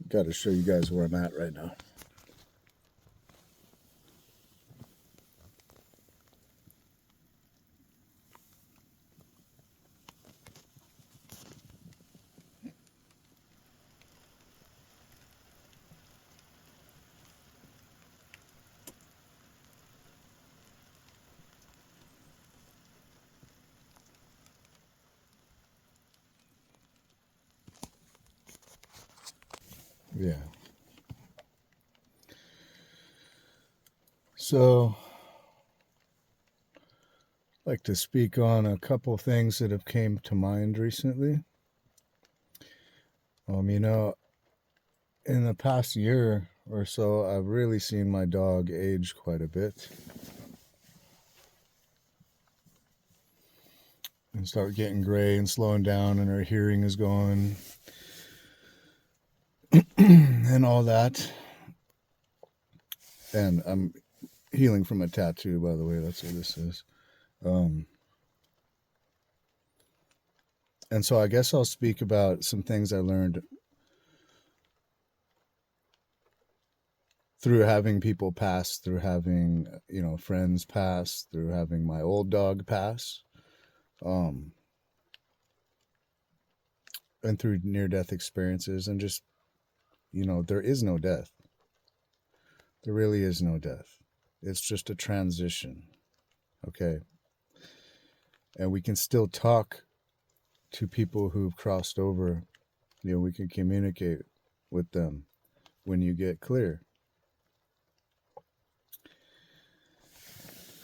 Got to show you guys where I'm at right now. Yeah. So, I'd like to speak on a couple things that have came to mind recently. You know, in the past year or so, I've really seen my dog age quite a bit and start getting gray and slowing down, and her hearing is going and all that. And I'm healing from a tattoo, by the way. That's what this is. And so I guess I'll speak about some things I learned through having people pass, through having, friends pass, through having my old dog pass, and through near-death experiences. And just, there is no death. There really is no death. It's just a transition. Okay. And we can still talk to people who've crossed over. We can communicate with them when you get clear.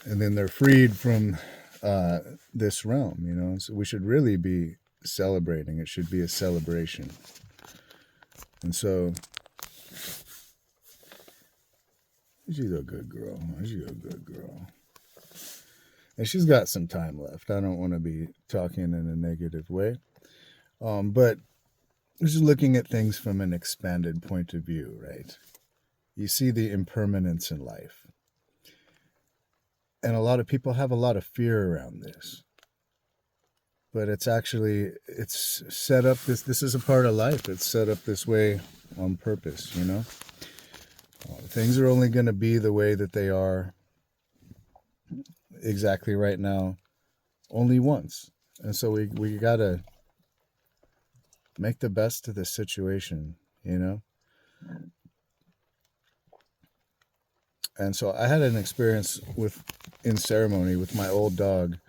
And then they're freed from this realm, So we should really be celebrating. It should be a celebration. And so, she's a good girl. She's a good girl. And she's got some time left. I don't want to be talking in a negative way. But just looking at things from an expanded point of view, right? You see the impermanence in life. And a lot of people have a lot of fear around this. But it's set up, this is a part of life. It's set up this way on purpose, Things are only going to be the way that they are exactly right now, only once. And so we got to make the best of the situation, And so I had an experience in ceremony with my old dog,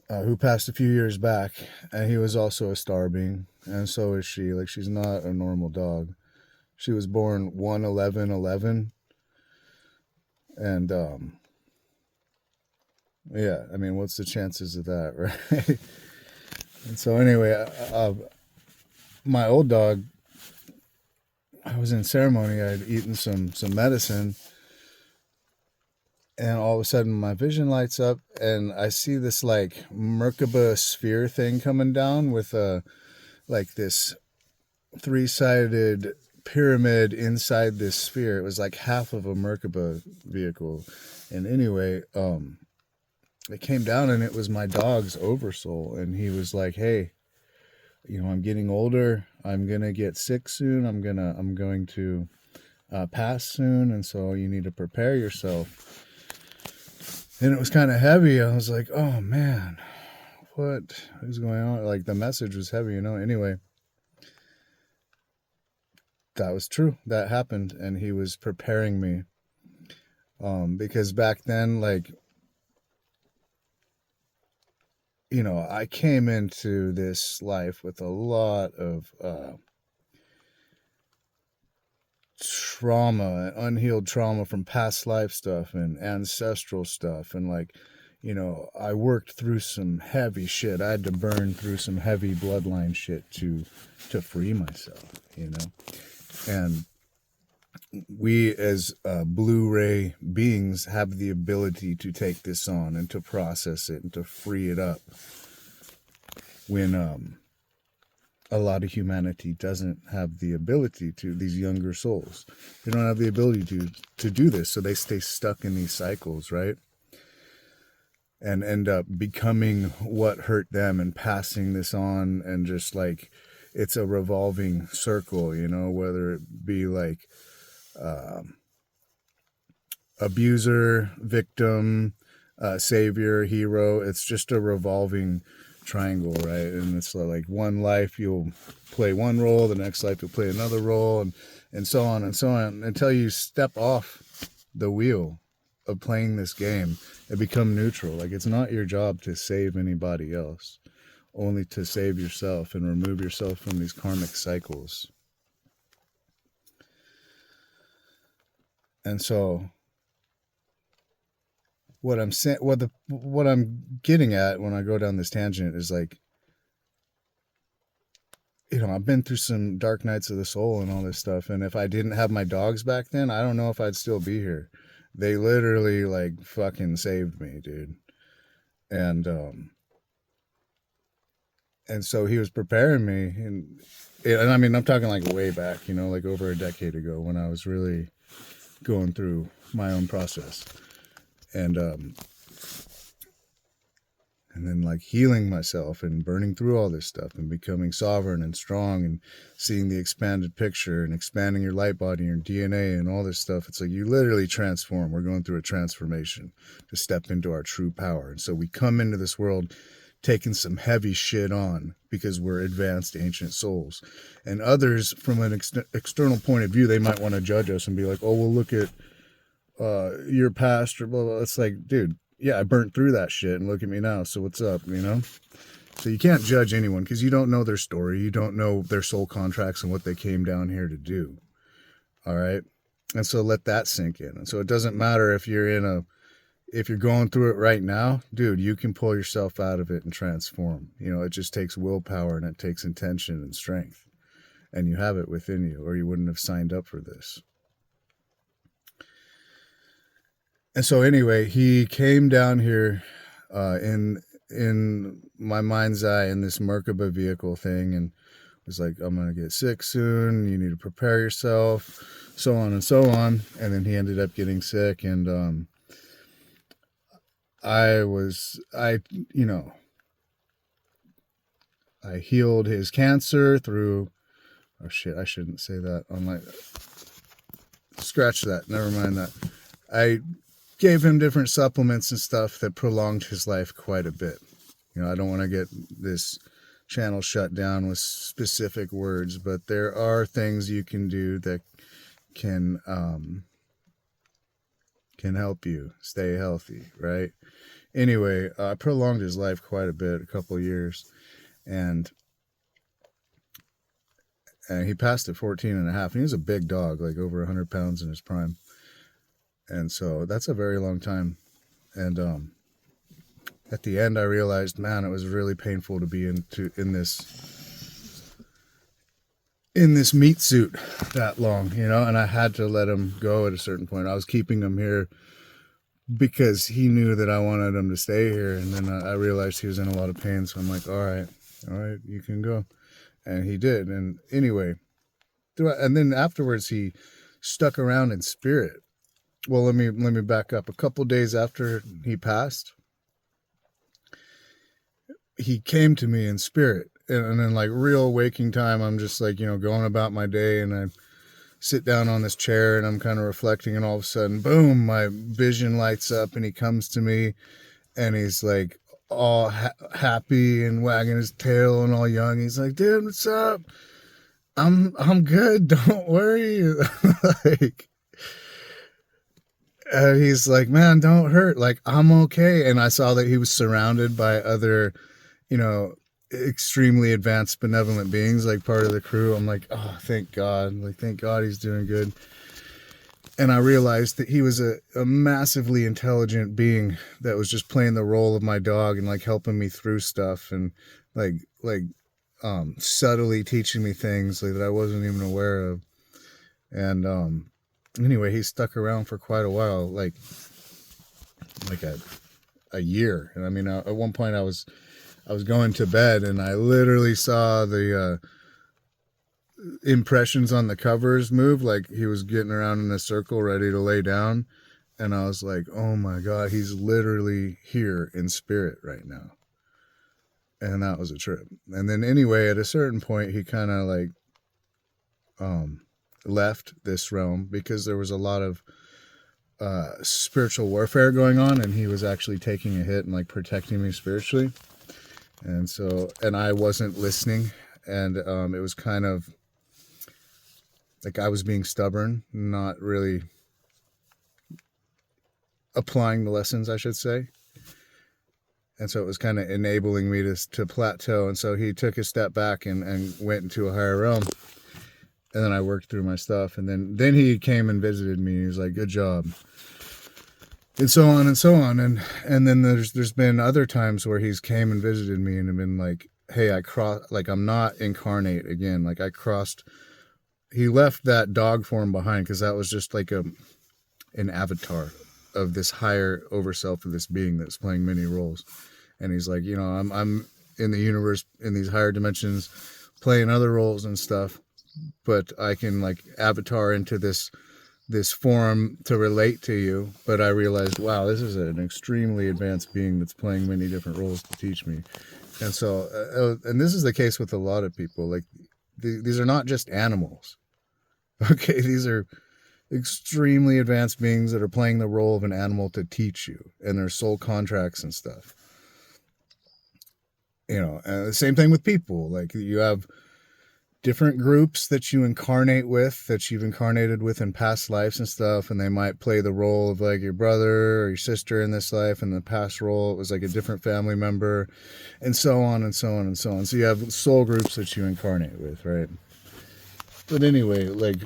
who passed a few years back, and he was also a star being, and so is she. Like, she's not a normal dog. She was born 1/11/11, and yeah, I mean, what's the chances of that, right? And so anyway, my old dog, I was in ceremony. I had eaten some medicine, and all of a sudden my vision lights up, and I see this like Merkaba sphere thing coming down with this 3-sided pyramid inside this sphere. It was like half of a Merkaba vehicle. And anyway, it came down and it was my dog's oversoul. And he was like, hey, you know, I'm getting older. I'm going to get sick soon. I'm going to pass soon. And so you need to prepare yourself. And it was kind of heavy. I was like, oh man, what is going on? Like the message was heavy, you know? Anyway, that was true. That happened. And he was preparing me. Because back then, like, you know, I came into this life with a lot of trauma, unhealed trauma from past life stuff and ancestral stuff. And like, you know, I worked through some heavy shit. I had to burn through some heavy bloodline shit to free myself, you know. And we as Blu-ray beings have the ability to take this on and to process it and to free it up when a lot of humanity doesn't have the ability to. These younger souls, they don't have the ability to do this, so they stay stuck in these cycles, right? And end up becoming what hurt them and passing this on, and just like it's a revolving circle, you know, whether it be like abuser, victim, savior, hero. It's just a revolving triangle, right? And it's like one life you'll play one role, the next life you'll play another role, and so on and so on, until you step off the wheel of playing this game and become neutral. Like, it's not your job to save anybody else, only to save yourself and remove yourself from these karmic cycles. And so what I'm saying, what I'm getting at when I go down this tangent is like, you know, I've been through some dark nights of the soul and all this stuff. And if I didn't have my dogs back then, I don't know if I'd still be here. They literally like fucking saved me, dude. And so he was preparing me, and I mean, I'm talking like way back, you know, like over a decade ago, when I was really going through my own process. And then like healing myself and burning through all this stuff and becoming sovereign and strong and seeing the expanded picture and expanding your light body and your DNA and all this stuff. It's like you literally transform. We're going through a transformation to step into our true power. And so we come into this world taking some heavy shit on because we're advanced ancient souls. And others, from an external point of view, they might want to judge us and be like, oh, well, look at your past or blah, blah. It's like, dude, yeah, I burnt through that shit and look at me now. So what's up, you know? So you can't judge anyone because you don't know their story. You don't know their soul contracts and what they came down here to do. All right. And so let that sink in. And so it doesn't matter if you're going through it right now, dude, you can pull yourself out of it and transform. You know, it just takes willpower and it takes intention and strength. And you have it within you, or you wouldn't have signed up for this. And so anyway, he came down here in my mind's eye in this Merkaba vehicle thing and was like, I'm going to get sick soon. You need to prepare yourself, so on and so on. And then he ended up getting sick. And I healed his cancer through, oh shit, I shouldn't say that on my, scratch that. Never mind that. I gave him different supplements and stuff that prolonged his life quite a bit. You know, I don't want to get this channel shut down with specific words, but there are things you can do that can help you stay healthy, right? Anyway, I prolonged his life quite a bit, a couple of years, and he passed at 14 and a half. And he was a big dog, like over 100 pounds in his prime. And so that's a very long time. And at the end, I realized, man, it was really painful to be in this meat suit that long, you know. And I had to let him go at a certain point. I was keeping him here because he knew that I wanted him to stay here. And then I realized he was in a lot of pain. So I'm like, all right, you can go. And he did. And anyway, and then afterwards he stuck around in spirit. Well, let me back up. A couple days after he passed, he came to me in spirit, and in like real waking time, I'm just like, going about my day, and I sit down on this chair and I'm kind of reflecting, and all of a sudden, boom, my vision lights up, and he comes to me, and he's like all happy and wagging his tail and all young. He's like, dude, what's up? I'm good. Don't worry. Like, and he's like, man, don't hurt. Like, I'm okay. And I saw that he was surrounded by other, you know, extremely advanced benevolent beings, like part of the crew. I'm like, oh, thank God. Like, thank God he's doing good. And I realized that he was a massively intelligent being that was just playing the role of my dog and like helping me through stuff, and like subtly teaching me things like that I wasn't even aware of. And anyway, he stuck around for quite a while, like a year. And I mean, at one point I was going to bed, and I literally saw the impressions on the covers move, like he was getting around in a circle ready to lay down. And I was like, oh my God, he's literally here in spirit right now. And that was a trip. And then anyway, at a certain point, he kind of like left this realm because there was a lot of spiritual warfare going on, and he was actually taking a hit and like protecting me spiritually. And so, and I wasn't listening, and it was kind of like I was being stubborn, not really applying the lessons, I should say. And so it was kind of enabling me to plateau. And so he took a step back and went into a higher realm. And then I worked through my stuff. And then he came and visited me. He was like, good job. And so on and so on. And then there's been other times where he's came and visited me and have been like, hey, I'm not incarnate again. Like he left that dog form behind because that was just like an avatar of this higher overself of this being that's playing many roles. And he's like, I'm in the universe in these higher dimensions playing other roles and stuff, but I can like avatar into this form to relate to you. But I realized, wow, this is an extremely advanced being that's playing many different roles to teach me. And so, and this is the case with a lot of people. Like these are not just animals. Okay, these are extremely advanced beings that are playing the role of an animal to teach you, and their soul contracts and stuff. And the same thing with people. Like you have different groups that you incarnate with, that you've incarnated with in past lives and stuff, and they might play the role of like your brother or your sister in this life, and the past role it was like a different family member, and so on and so on and so on. So you have soul groups that you incarnate with, right? But anyway, like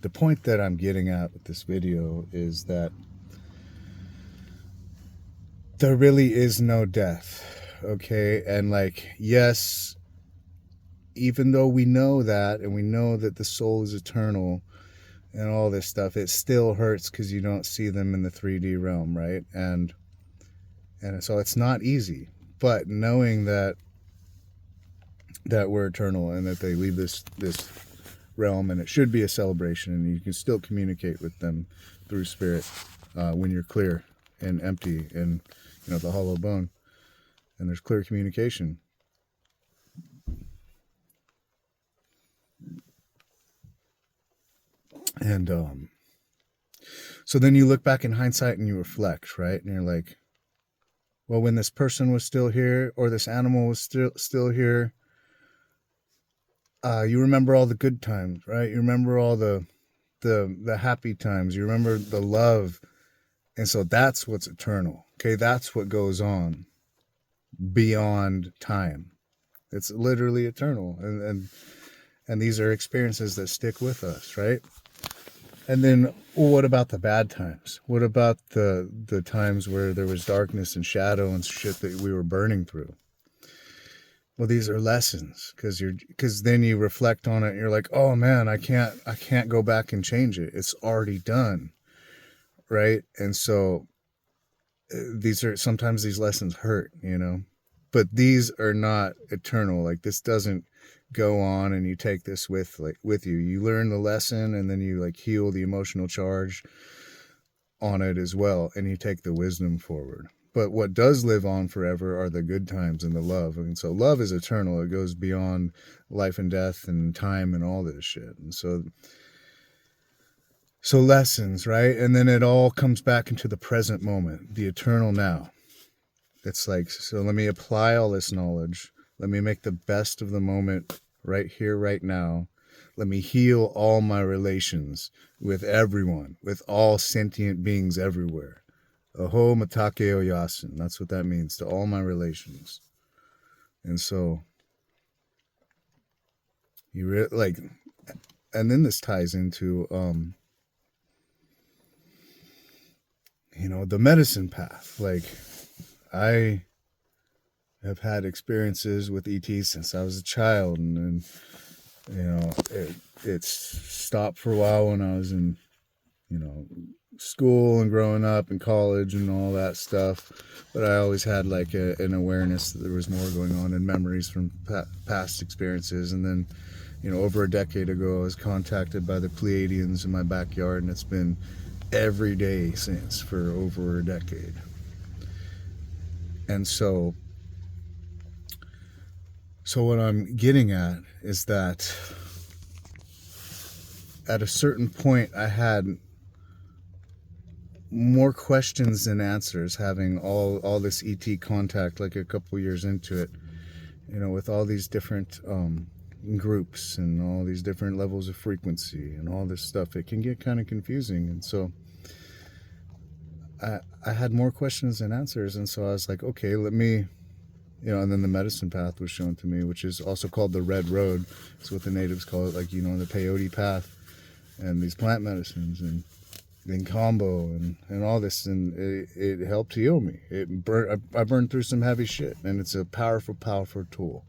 the point that I'm getting at with this video is that there really is no death, okay? And like, yes, even though we know that, and we know that the soul is eternal and all this stuff, it still hurts because you don't see them in the 3D realm, right? And so it's not easy. But knowing that we're eternal and that they leave this realm, and it should be a celebration, and you can still communicate with them through spirit when you're clear and empty and the hollow bone, and there's clear communication. And so then you look back in hindsight and you reflect, right? And you're like, well, when this person was still here, or this animal was still here, you remember all the good times, right? You remember all the happy times. You remember the love. And so that's what's eternal. Okay, that's what goes on beyond time. It's literally eternal. And these are experiences that stick with us, right? And then, well, what about the bad times? What about the times where there was darkness and shadow and shit that we were burning through? Well, these are lessons, because then you reflect on it and you're like, oh man, I can't go back and change it. It's already done. Right? And so sometimes these lessons hurt, but these are not eternal. Like this doesn't go on and you take this with you. You learn the lesson, and then you like heal the emotional charge on it as well, and you take the wisdom forward. But what does live on forever are the good times and the love. And so love is eternal. It goes beyond life and death and time and all this shit. And so lessons, right? And then it all comes back into the present moment, the eternal now. It's like, so let me apply all this knowledge. Let me make the best of the moment right here, right now. Let me heal all my relations with everyone, with all sentient beings everywhere. Aho matake o yasin. That's what that means, to all my relations. And so, and then this ties into, the medicine path. Like, I have had experiences with ET since I was a child, and it's stopped for a while when I was in, school and growing up and college and all that stuff. But I always had like an awareness that there was more going on, and memories from past experiences. And then, over a decade ago, I was contacted by the Pleiadians in my backyard, and it's been every day since for over a decade. And so what I'm getting at is that at a certain point I had more questions than answers, having all this ET contact, like a couple years into it, with all these different groups and all these different levels of frequency and all this stuff. It can get kind of confusing. And so I had more questions than answers. And so I was like, okay, let me, and then the medicine path was shown to me, which is also called the Red Road. It's what the natives call it, like, the peyote path, and these plant medicines and then combo and all this. And it helped heal me. I burned through some heavy shit, and it's a powerful, powerful tool.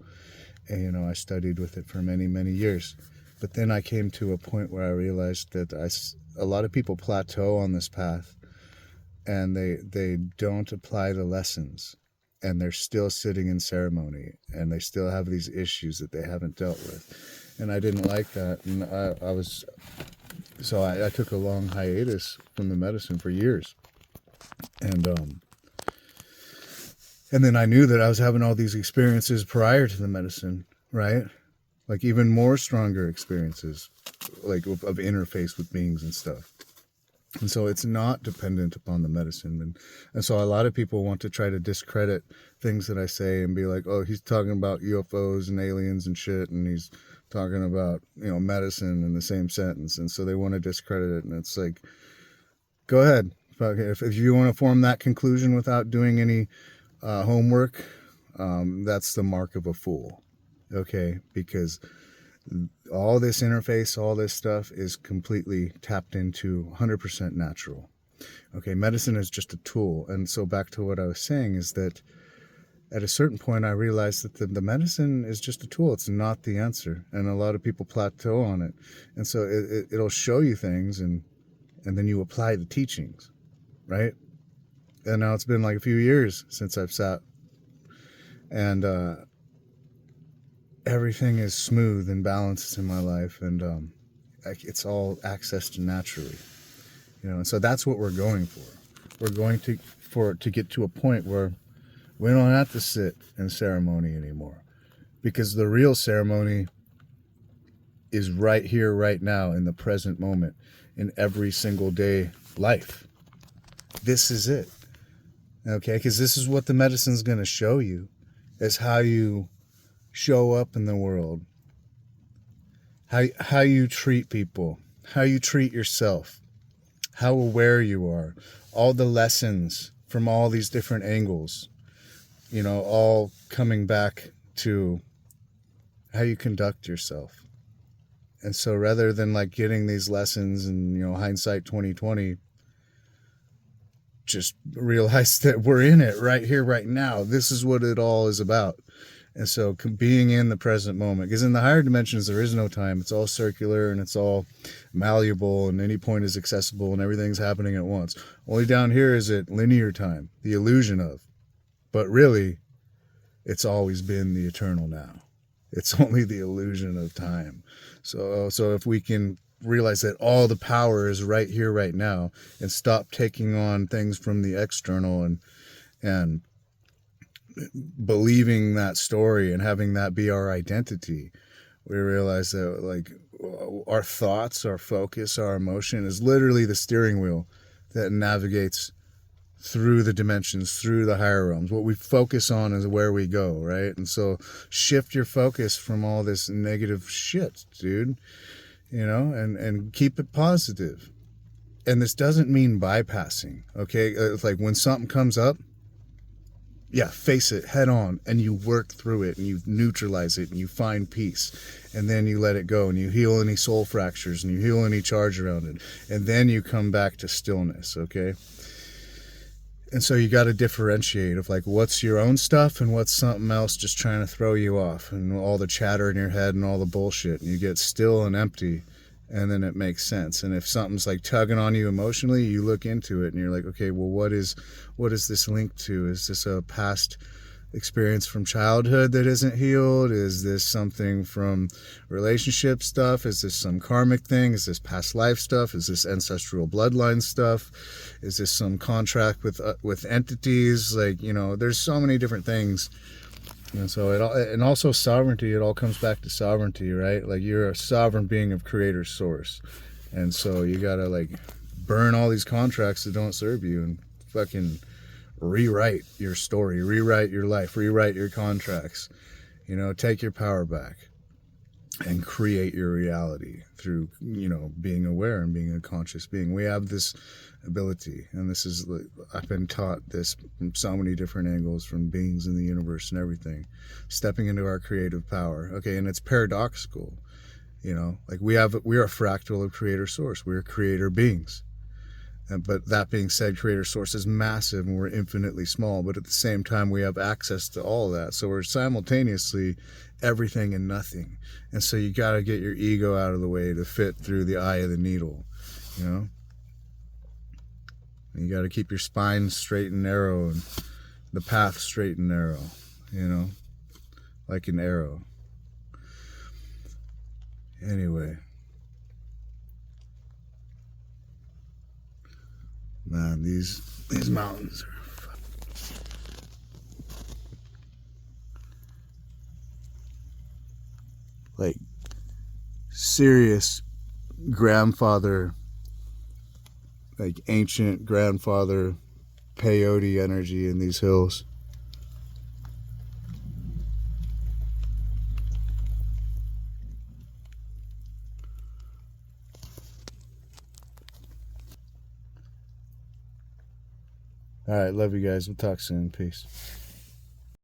And, I studied with it for many, many years. But then I came to a point where I realized that a lot of people plateau on this path, and they don't apply the lessons, and they're still sitting in ceremony, and they still have these issues that they haven't dealt with. And I didn't like that. And I took a long hiatus from the medicine for years. And then I knew that I was having all these experiences prior to the medicine, right? Like even more stronger experiences, like of interface with beings and stuff. And so it's not dependent upon the medicine. And so a lot of people want to try to discredit things that I say and be like, oh, he's talking about UFOs and aliens and shit, and he's talking about, medicine in the same sentence. And so they want to discredit it. And it's like, go ahead. If you want to form that conclusion without doing any homework, that's the mark of a fool. Okay? Because all this interface, all this stuff is completely tapped into 100% natural. Okay, medicine is just a tool. And so back to what I was saying is that at a certain point I realized that the medicine is just a tool. It's not the answer. And a lot of people plateau on it. And so it'll show you things, and then you apply the teachings, right? And now it's been like a few years since I've sat, and everything is smooth and balanced in my life, and it's all accessed naturally, and so that's what we're going for. We're going to get to a point where we don't have to sit in ceremony anymore, because the real ceremony is right here, right now, in the present moment, in every single day life. This is it, okay? Because this is what the medicine's going to show you, is how you show up in the world, how you treat people, how you treat yourself, how aware you are, all the lessons from all these different angles, all coming back to how you conduct yourself. And so rather than like getting these lessons and, hindsight 2020, just realize that we're in it right here, right now. This is what it all is about. And so being in the present moment, because in the higher dimensions, there is no time. It's all circular and it's all malleable, and any point is accessible and everything's happening at once. Only down here is it linear time, the illusion of. But really, it's always been the eternal now. It's only the illusion of time. So if we can realize that all the power is right here, right now, and stop taking on things from the external and believing that story and having that be our identity, we realize that like our thoughts, our focus, our emotion is literally the steering wheel that navigates through the dimensions, through the higher realms. What we focus on is where we go, right? And so shift your focus from all this negative shit, dude, and keep it positive. And this doesn't mean bypassing, okay? It's like when something comes up, yeah, face it head on, and you work through it and you neutralize it and you find peace, and then you let it go and you heal any soul fractures and you heal any charge around it, and then you come back to stillness, okay? And so you got to differentiate of like what's your own stuff and what's something else just trying to throw you off, and all the chatter in your head and all the bullshit, and you get still and empty, and then it makes sense. And if something's like tugging on you emotionally, you look into it and you're like, okay, well, what is this linked to? Is this a past experience from childhood that isn't healed? Is this something from relationship stuff? Is this some karmic thing? Is this past life stuff? Is this ancestral bloodline stuff? Is this some contract with entities? Like, there's so many different things. And so and also sovereignty, it all comes back to sovereignty, right? Like you're a sovereign being of creator source. And so you got to like burn all these contracts that don't serve you and fucking rewrite your story, rewrite your life, rewrite your contracts, take your power back and create your reality through, being aware and being a conscious being. We have this ability, and this is, I've been taught this from so many different angles, from beings in the universe and everything, stepping into our creative power. Okay, and it's paradoxical, like we are a fractal of creator source. We're creator beings. But that being said, creator source is massive and we're infinitely small, but at the same time we have access to all of that. So we're simultaneously everything and nothing. And so you got to get your ego out of the way to fit through the eye of the needle, And you got to keep your spine straight and narrow and the path straight and narrow, like an arrow. Anyway. Man, these mountains are like serious grandfather, like ancient grandfather peyote energy in these hills. All right, love you guys. We'll talk soon. Peace.